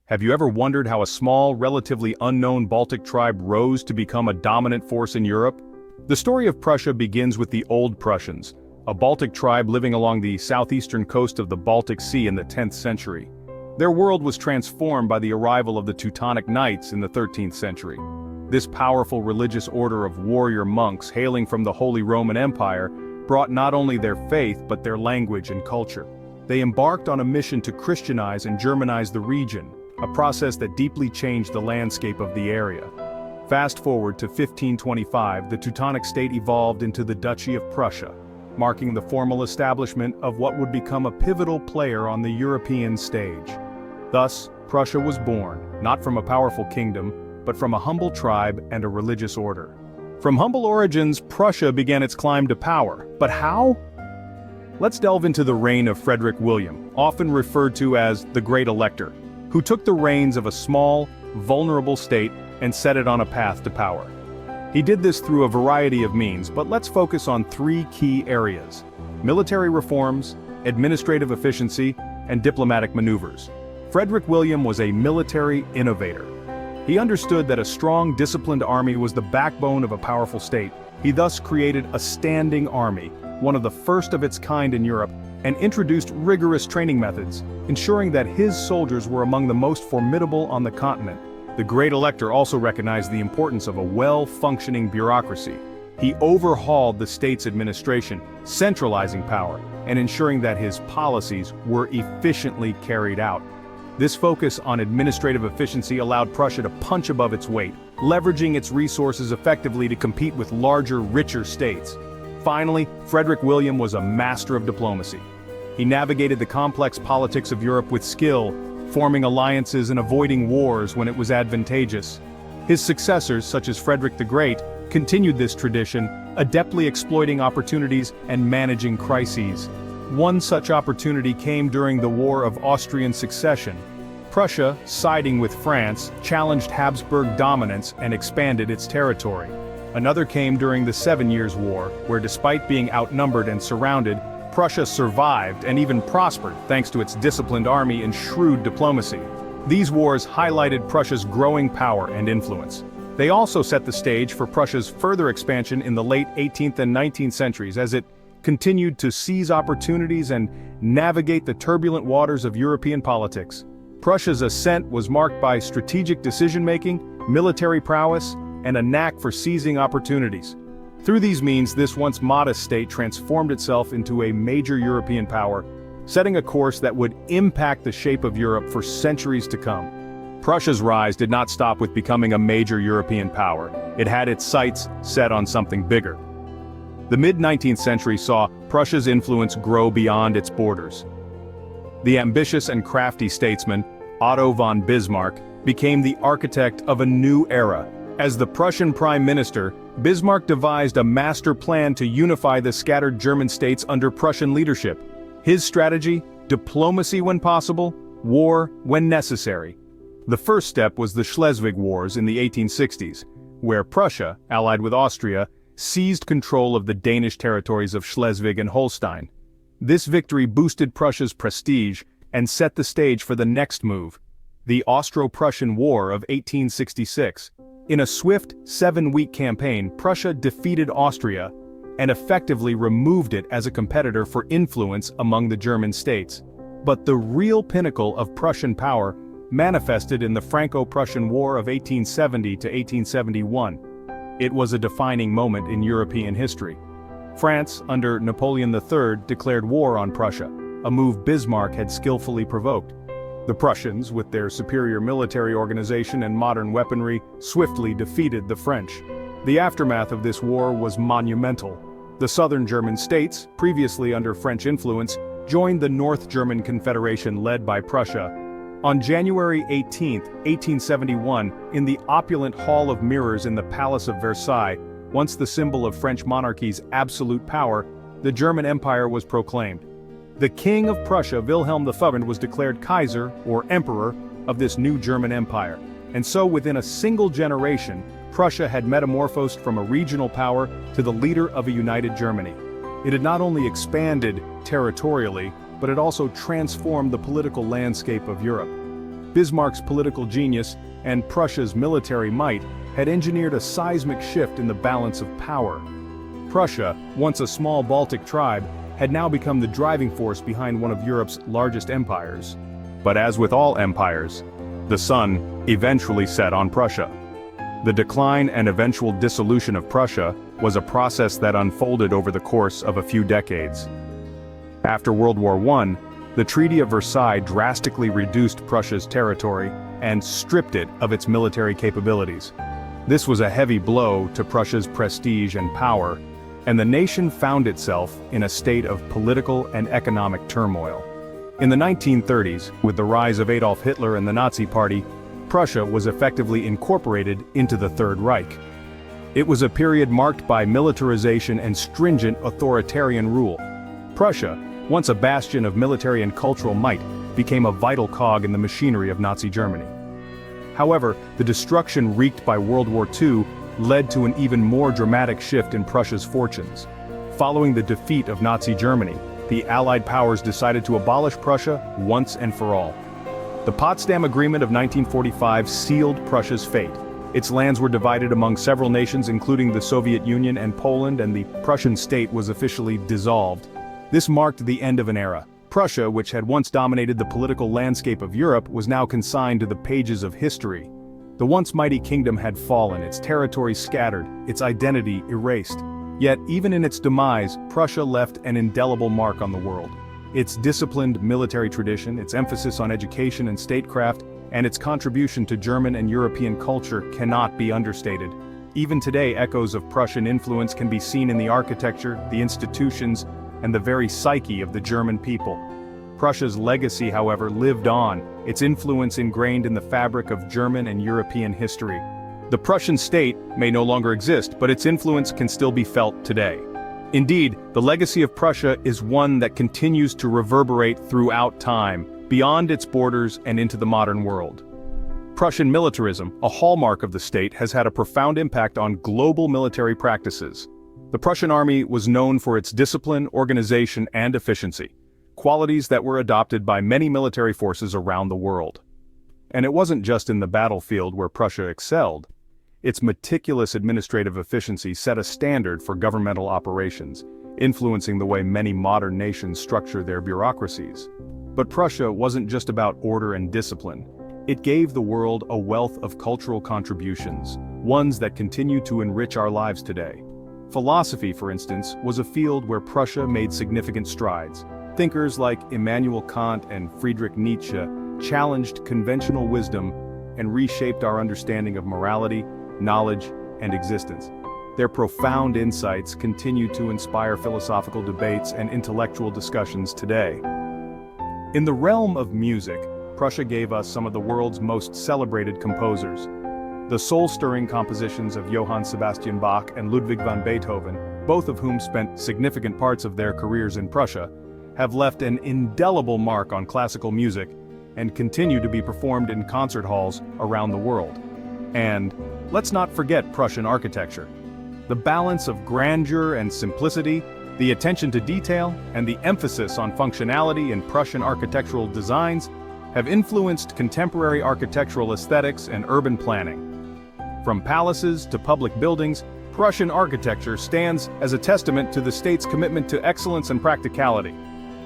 Have you ever wondered how a small, relatively unknown Baltic tribe rose to become a dominant force in Europe? The story of Prussia begins with the Old Prussians, a Baltic tribe living along the southeastern coast of the Baltic Sea in the 10th century. Their world was transformed by the arrival of the Teutonic Knights in the 13th century. This powerful religious order of warrior monks hailing from the Holy Roman Empire brought not only their faith but their language and culture. They embarked on a mission to Christianize and Germanize the region, a process that deeply changed the landscape of the area. Fast forward to 1525, the Teutonic state evolved into the Duchy of Prussia, marking the formal establishment of what would become a pivotal player on the European stage. Thus, Prussia was born, not from a powerful kingdom, but from a humble tribe and a religious order. From humble origins, Prussia began its climb to power. But how? Let's delve into the reign of Frederick William, often referred to as the Great Elector, who took the reins of a small, vulnerable state and set it on a path to power. He did this through a variety of means, but let's focus on three key areas: military reforms, administrative efficiency, and diplomatic maneuvers. Frederick William was a military innovator. He understood that a strong, disciplined army was the backbone of a powerful state. He thus created a standing army, one of the first of its kind in Europe, and introduced rigorous training methods, ensuring that his soldiers were among the most formidable on the continent. The Great Elector also recognized the importance of a well-functioning bureaucracy. He overhauled the state's administration, centralizing power, and ensuring that his policies were efficiently carried out. This focus on administrative efficiency allowed Prussia to punch above its weight, leveraging its resources effectively to compete with larger, richer states. Finally, Frederick William was a master of diplomacy. He navigated the complex politics of Europe with skill, forming alliances and avoiding wars when it was advantageous. His successors, such as Frederick the Great, continued this tradition, adeptly exploiting opportunities and managing crises. One such opportunity came during the War of Austrian Succession. Prussia, siding with France, challenged Habsburg dominance and expanded its territory. Another came during the 7 Years' War, where despite being outnumbered and surrounded, Prussia survived and even prospered thanks to its disciplined army and shrewd diplomacy. These wars highlighted Prussia's growing power and influence. They also set the stage for Prussia's further expansion in the late 18th and 19th centuries as it continued to seize opportunities and navigate the turbulent waters of European politics. Prussia's ascent was marked by strategic decision-making, military prowess, and a knack for seizing opportunities. Through these means, this once modest state transformed itself into a major European power, setting a course that would impact the shape of Europe for centuries to come. Prussia's rise did not stop with becoming a major European power. It had its sights set on something bigger. The mid-19th century saw Prussia's influence grow beyond its borders. The ambitious and crafty statesman, Otto von Bismarck, became the architect of a new era. As the Prussian prime minister, Bismarck devised a master plan to unify the scattered German states under Prussian leadership. His strategy: diplomacy when possible, war when necessary. The first step was the Schleswig Wars in the 1860s, where Prussia, allied with Austria, seized control of the Danish territories of Schleswig and Holstein. This victory boosted Prussia's prestige and set the stage for the next move, the Austro-Prussian War of 1866. In a swift, 7-week campaign, Prussia defeated Austria and effectively removed it as a competitor for influence among the German states. But the real pinnacle of Prussian power manifested in the Franco-Prussian War of 1870 to 1871. It was a defining moment in European history. France, under Napoleon III, declared war on Prussia, a move Bismarck had skillfully provoked. The Prussians, with their superior military organization and modern weaponry, swiftly defeated the French. The aftermath of this war was monumental. The southern German states, previously under French influence, joined the North German Confederation led by Prussia. On January 18, 1871, in the opulent Hall of Mirrors in the Palace of Versailles, once the symbol of French monarchy's absolute power, the German Empire was proclaimed. The King of Prussia, Wilhelm II, was declared Kaiser, or Emperor, of this new German Empire. And so within a single generation, Prussia had metamorphosed from a regional power to the leader of a united Germany. It had not only expanded territorially, but it also transformed the political landscape of Europe. Bismarck's political genius, and Prussia's military might had engineered a seismic shift in the balance of power. Prussia, once a small Baltic tribe, had now become the driving force behind one of Europe's largest empires. But as with all empires, the sun eventually set on Prussia. The decline and eventual dissolution of Prussia was a process that unfolded over the course of a few decades. After World War I, the Treaty of Versailles drastically reduced Prussia's territory and stripped it of its military capabilities. This was a heavy blow to Prussia's prestige and power, and the nation found itself in a state of political and economic turmoil. In the 1930s, with the rise of Adolf Hitler and the Nazi Party, Prussia was effectively incorporated into the Third Reich. It was a period marked by militarization and stringent authoritarian rule. Prussia, once a bastion of military and cultural might, became a vital cog in the machinery of Nazi Germany. However, the destruction wreaked by World War II led to an even more dramatic shift in Prussia's fortunes. Following the defeat of Nazi Germany, the Allied powers decided to abolish Prussia once and for all. The Potsdam Agreement of 1945 sealed Prussia's fate. Its lands were divided among several nations including the Soviet Union and Poland, and the Prussian state was officially dissolved. This marked the end of an era. Prussia, which had once dominated the political landscape of Europe, was now consigned to the pages of history. The once mighty kingdom had fallen, its territory scattered, its identity erased. Yet, even in its demise, Prussia left an indelible mark on the world. Its disciplined military tradition, its emphasis on education and statecraft, and its contribution to German and European culture cannot be understated. Even today, echoes of Prussian influence can be seen in the architecture, the institutions, and the very psyche of the German people. Prussia's legacy, however, lived on, its influence ingrained in the fabric of German and European history. The Prussian state may no longer exist, but its influence can still be felt today. Indeed, the legacy of Prussia is one that continues to reverberate throughout time, beyond its borders and into the modern world. Prussian militarism, a hallmark of the state, has had a profound impact on global military practices. The Prussian army was known for its discipline, organization, and efficiency, qualities that were adopted by many military forces around the world. And it wasn't just in the battlefield where Prussia excelled. Its meticulous administrative efficiency set a standard for governmental operations, influencing the way many modern nations structure their bureaucracies. But Prussia wasn't just about order and discipline. It gave the world a wealth of cultural contributions, ones that continue to enrich our lives today. Philosophy, for instance, was a field where Prussia made significant strides. Thinkers like Immanuel Kant and Friedrich Nietzsche challenged conventional wisdom and reshaped our understanding of morality, knowledge, and existence. Their profound insights continue to inspire philosophical debates and intellectual discussions today. In the realm of music, Prussia gave us some of the world's most celebrated composers. The soul-stirring compositions of Johann Sebastian Bach and Ludwig van Beethoven, both of whom spent significant parts of their careers in Prussia, have left an indelible mark on classical music and continue to be performed in concert halls around the world. And let's not forget Prussian architecture. The balance of grandeur and simplicity, the attention to detail, and the emphasis on functionality in Prussian architectural designs have influenced contemporary architectural aesthetics and urban planning. From palaces to public buildings, Prussian architecture stands as a testament to the state's commitment to excellence and practicality.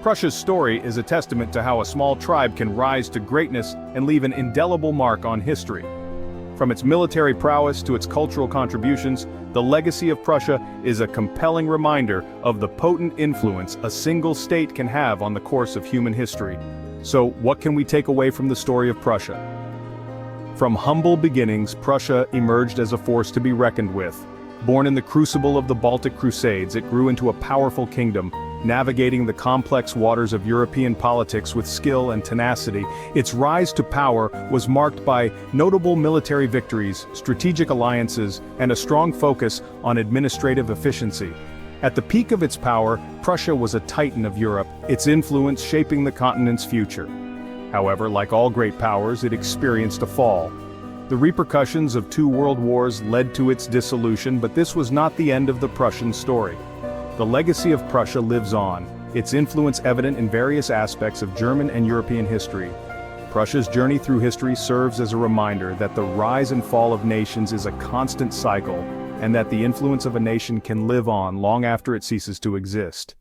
Prussia's story is a testament to how a small tribe can rise to greatness and leave an indelible mark on history. From its military prowess to its cultural contributions, the legacy of Prussia is a compelling reminder of the potent influence a single state can have on the course of human history. So, what can we take away from the story of Prussia? From humble beginnings, Prussia emerged as a force to be reckoned with. Born in the crucible of the Baltic Crusades, it grew into a powerful kingdom, navigating the complex waters of European politics with skill and tenacity. Its rise to power was marked by notable military victories, strategic alliances, and a strong focus on administrative efficiency. At the peak of its power, Prussia was a titan of Europe, its influence shaping the continent's future. However, like all great powers, it experienced a fall. The repercussions of 2 world wars led to its dissolution, but this was not the end of the Prussian story. The legacy of Prussia lives on, its influence evident in various aspects of German and European history. Prussia's journey through history serves as a reminder that the rise and fall of nations is a constant cycle, and that the influence of a nation can live on long after it ceases to exist.